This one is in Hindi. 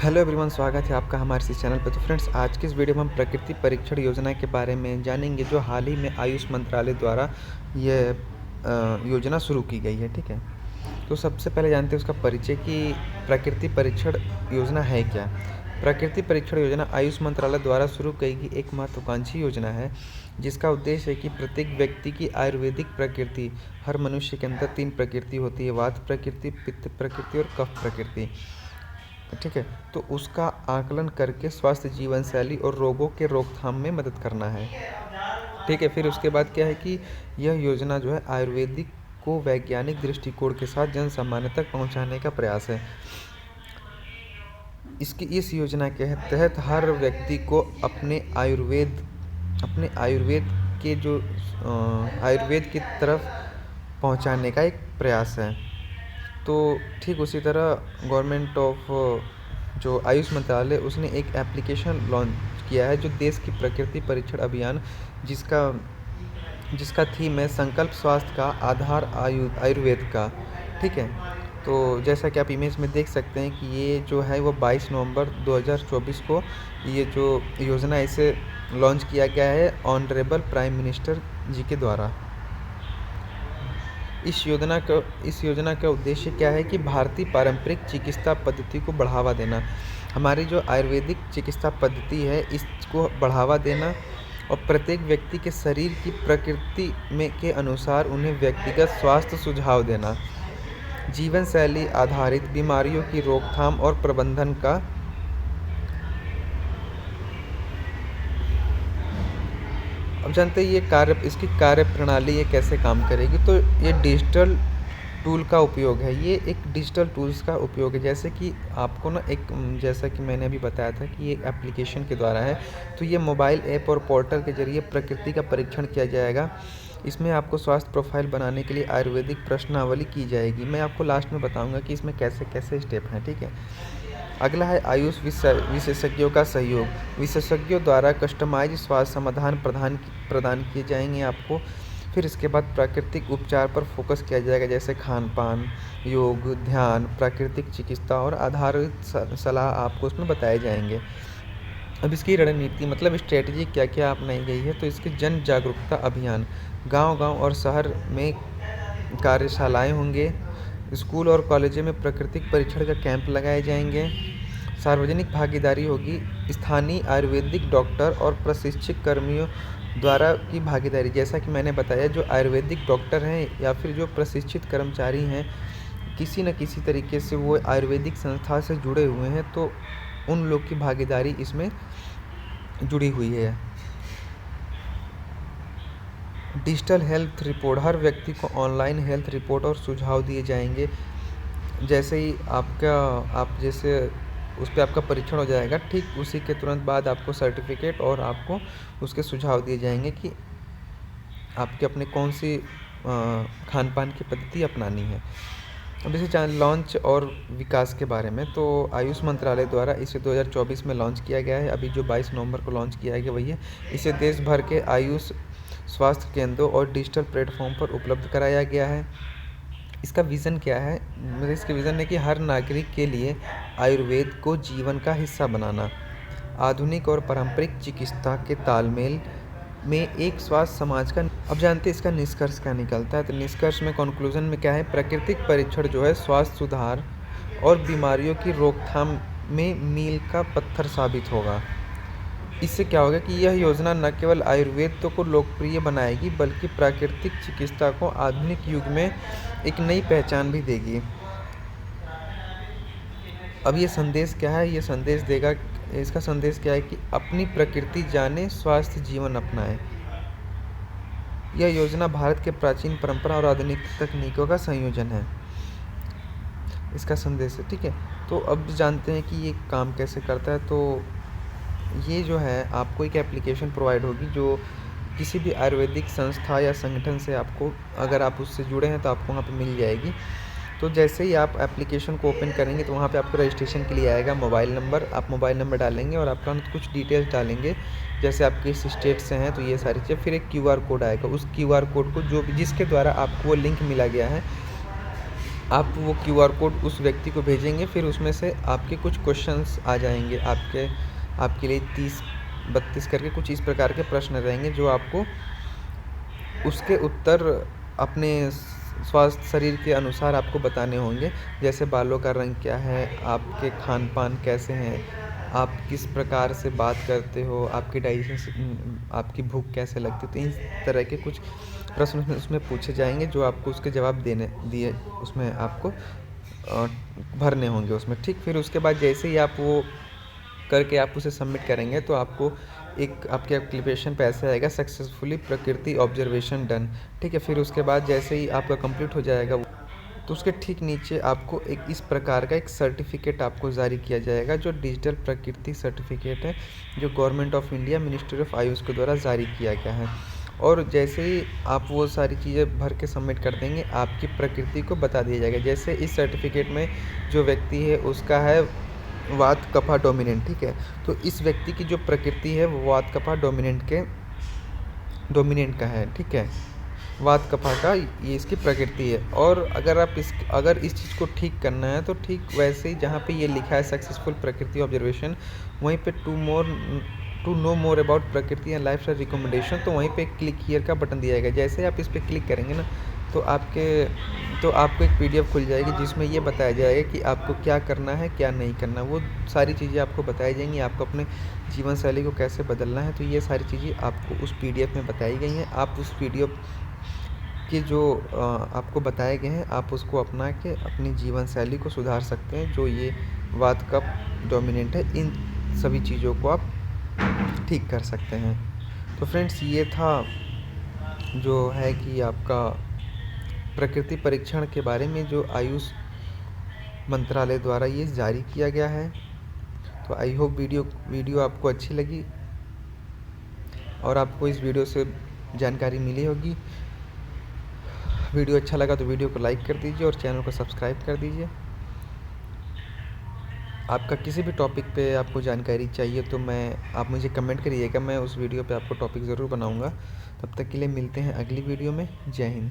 हेलो एवरीवन, स्वागत है आपका हमारे इस चैनल पे। तो फ्रेंड्स, आज की इस वीडियो में हम प्रकृति परीक्षण योजना के बारे में जानेंगे, जो हाल ही में आयुष मंत्रालय द्वारा ये योजना शुरू की गई है। ठीक है, तो सबसे पहले जानते हैं उसका परिचय कि प्रकृति परीक्षण योजना है क्या। प्रकृति परीक्षण योजना आयुष मंत्रालय द्वारा शुरू की गई एक महत्वाकांक्षी योजना है, जिसका उद्देश्य है कि प्रत्येक व्यक्ति की आयुर्वेदिक प्रकृति। हर मनुष्य के अंदर 3 प्रकृति होती है: वात प्रकृति, पित्त प्रकृति और कफ प्रकृति। ठीक है, तो उसका आकलन करके स्वास्थ्य जीवन शैली और रोगों के रोकथाम में मदद करना है। ठीक है, फिर उसके बाद क्या है कि यह योजना जो है आयुर्वेदिक को वैज्ञानिक दृष्टिकोण के साथ जन सामान्य तक पहुंचाने का प्रयास है। इस योजना के तहत हर व्यक्ति को अपने आयुर्वेद के जो आयुर्वेद की तरफ पहुंचाने का एक प्रयास है। तो ठीक उसी तरह गवर्नमेंट ऑफ जो आयुष मंत्रालय, उसने एक एप्लीकेशन लॉन्च किया है, जो देश की प्रकृति परीक्षण अभियान, जिसका थीम है संकल्प स्वास्थ्य का आधार आयुर्वेद का। ठीक है, तो जैसा कि आप इमेज में देख सकते हैं कि ये जो है वो 22 नवंबर 2024 को ये जो योजना इसे लॉन्च किया गया है ऑनरेबल प्राइम मिनिस्टर जी के द्वारा। इस योजना का उद्देश्य क्या है कि भारतीय पारंपरिक चिकित्सा पद्धति को बढ़ावा देना। हमारी जो आयुर्वेदिक चिकित्सा पद्धति है, इसको बढ़ावा देना और प्रत्येक व्यक्ति के शरीर की प्रकृति में के अनुसार उन्हें व्यक्तिगत स्वास्थ्य सुझाव देना, जीवन शैली आधारित बीमारियों की रोकथाम और प्रबंधन का। अब जानते हैं इसकी कार्य प्रणाली ये कैसे काम करेगी। तो ये डिजिटल टूल का उपयोग है, ये एक डिजिटल टूल्स का उपयोग है। जैसे कि आपको ना जैसा कि मैंने अभी बताया था कि ये एप्लीकेशन के द्वारा है, तो ये मोबाइल ऐप और पोर्टल के जरिए प्रकृति का परीक्षण किया जाएगा। इसमें आपको स्वास्थ्य प्रोफाइल बनाने के लिए आयुर्वेदिक प्रश्नावली की जाएगी। मैं आपको लास्ट में बताऊंगा कि इसमें कैसे कैसे स्टेप हैं। ठीक है, अगला है आयुष विशेषज्ञों का सहयोग। विशेषज्ञों द्वारा कस्टमाइज स्वास्थ्य समाधान प्रदान किए जाएंगे आपको। फिर इसके बाद प्राकृतिक उपचार पर फोकस किया जाएगा, जैसे खान पान, योग, ध्यान, प्राकृतिक चिकित्सा और आधारित सलाह आपको उसमें बताए जाएंगे। अब इसकी रणनीति मतलब स्ट्रेटजी क्या क्या अपनाई गई है। तो इसके जन जागरूकता अभियान, गांव-गांव और शहर में कार्यशालाएं होंगे। स्कूल और कॉलेजों में प्राकृतिक परीक्षण का कैंप लगाए जाएंगे। सार्वजनिक भागीदारी होगी, स्थानीय आयुर्वेदिक डॉक्टर और प्रशिक्षित कर्मियों द्वारा की भागीदारी। जैसा कि मैंने बताया, जो आयुर्वेदिक डॉक्टर हैं या फिर जो प्रशिक्षित कर्मचारी हैं, किसी न किसी तरीके से वो आयुर्वेदिक संस्था से जुड़े हुए हैं, तो उन लोग की भागीदारी इसमें जुड़ी हुई है। डिजिटल हेल्थ रिपोर्ट, हर व्यक्ति को ऑनलाइन हेल्थ रिपोर्ट और सुझाव दिए जाएंगे। जैसे ही आप जैसे उस पर आपका परीक्षण हो जाएगा, ठीक उसी के तुरंत बाद आपको सर्टिफिकेट और आपको उसके सुझाव दिए जाएंगे कि आपके अपने कौन सी खान पान की पद्धति अपनानी है। अब इसे जान लॉन्च और विकास के बारे में, तो आयुष मंत्रालय द्वारा इसे 2024 में लॉन्च किया गया है। अभी जो 22 नवंबर को लॉन्च किया गया वही है। इसे देश भर के आयुष स्वास्थ्य केंद्रों और डिजिटल प्लेटफॉर्म पर उपलब्ध कराया गया है। इसका विज़न क्या है? मतलब इसका विज़न है कि हर नागरिक के लिए आयुर्वेद को जीवन का हिस्सा बनाना, आधुनिक और पारंपरिक चिकित्सा के तालमेल में एक स्वास्थ्य समाज का। अब जानते हैं इसका निष्कर्ष क्या निकलता है। तो निष्कर्ष में, कंक्लूजन में क्या है, प्राकृतिक परीक्षण जो है स्वास्थ्य सुधार और बीमारियों की रोकथाम में मील का पत्थर साबित होगा। इससे क्या होगा कि यह योजना न केवल आयुर्वेद को लोकप्रिय बनाएगी, बल्कि प्राकृतिक चिकित्सा को आधुनिक युग में एक नई पहचान भी देगी। अब ये संदेश क्या है? इसका संदेश क्या है कि अपनी प्रकृति जाने, स्वास्थ्य जीवन अपनाएं। यह योजना भारत के प्राचीन परंपरा और आधुनिक तकनीकों का संयोजन है, इसका संदेश है। ठीक है, तो अब जानते हैं कि ये काम कैसे करता है। तो ये जो है आपको एक एप्लीकेशन प्रोवाइड होगी, जो किसी भी आयुर्वेदिक संस्था या संगठन से आपको, अगर आप उससे जुड़े हैं तो आपको वहाँ पे मिल जाएगी। तो जैसे ही आप एप्लीकेशन को ओपन करेंगे तो वहाँ पे आपको रजिस्ट्रेशन के लिए आएगा मोबाइल नंबर। आप मोबाइल नंबर डालेंगे और आपका कुछ डिटेल्स डालेंगे, जैसे आप किस स्टेट से हैं, तो ये सारी चीज़ें। फिर एक क्यूआर कोड आएगा, उस क्यूआर कोड को जिसके द्वारा आपको वो लिंक मिला गया है, आप वो क्यूआर कोड उस व्यक्ति को भेजेंगे, फिर उसमें से आपके कुछ क्वेश्चंस आ जाएंगे, आपके लिए 30-32 करके कुछ इस प्रकार के प्रश्न रहेंगे, जो आपको उसके उत्तर अपने स्वास्थ्य शरीर के अनुसार आपको बताने होंगे। जैसे बालों का रंग क्या है, आपके खान पान कैसे हैं, आप किस प्रकार से बात करते हो, आपकी आपकी भूख कैसे लगती है। तो इस तरह के कुछ प्रश्न उसमें पूछे जाएंगे, जो आपको उसके जवाब देने दिए उसमें आपको भरने होंगे उसमें, ठीक। फिर उसके बाद जैसे ही आप वो करके आप उसे सबमिट करेंगे, तो आपको एक आपके एप्लीकेशन पे ऐसे आएगा, सक्सेसफुली प्रकृति ऑब्जर्वेशन डन, ठीक है। फिर उसके बाद जैसे ही आपका कंप्लीट हो जाएगा, तो उसके ठीक नीचे आपको एक इस प्रकार का एक सर्टिफिकेट आपको जारी किया जाएगा, जो डिजिटल प्रकृति सर्टिफिकेट है, जो government of India ministry of Ayush के द्वारा जारी किया गया है। और जैसे ही आप वो सारी चीज़ें भर के सबमिट कर देंगे, आपकी प्रकृति को बता दिया जाएगा। जैसे इस सर्टिफिकेट में जो व्यक्ति है उसका है वात कफा डोमिनेंट, ठीक है। तो इस व्यक्ति की जो प्रकृति है वो वात कफा डोमिनेंट का है, ठीक है। वात कफा का ये इसकी प्रकृति है। और अगर इस चीज़ को ठीक करना है, तो ठीक वैसे ही जहाँ पे ये लिखा है सक्सेसफुल प्रकृति ऑब्जर्वेशन, वहीं पे टू नो मोर अबाउट प्रकृति एंड लाइफ स्टाइल रिकमेंडेशन, तो वहीं पे क्लिक हियर का बटन दिया जाएगा। जैसे आप इस पर क्लिक करेंगे ना, तो आपको एक पीडीएफ खुल जाएगी, जिसमें ये बताया जाएगा कि आपको क्या करना है, क्या नहीं करना। वो सारी चीज़ें आपको बताई जाएंगी, आपको अपने जीवन शैली को कैसे बदलना है। तो ये सारी चीज़ें आपको उस पीडीएफ में बताई गई हैं। आप उस पीडीएफ के जो आपको बताए गए हैं, आप उसको अपना के अपनी जीवन शैली को सुधार सकते हैं। जो ये वात कफ डोमिनेंट है, इन सभी चीज़ों को आप ठीक कर सकते हैं। तो फ्रेंड्स, ये था जो है कि आपका प्रकृति परीक्षण के बारे में, जो आयुष मंत्रालय द्वारा ये जारी किया गया है। तो आई होप वीडियो आपको अच्छी लगी और आपको इस वीडियो से जानकारी मिली होगी। वीडियो अच्छा लगा तो वीडियो को लाइक कर दीजिए और चैनल को सब्सक्राइब कर दीजिए। आपका किसी भी टॉपिक पे आपको जानकारी चाहिए तो आप मुझे कमेंट करिएगा, मैं उस वीडियो पे आपको टॉपिक ज़रूर बनाऊंगा। तब तक के लिए मिलते हैं अगली वीडियो में। जय हिंद।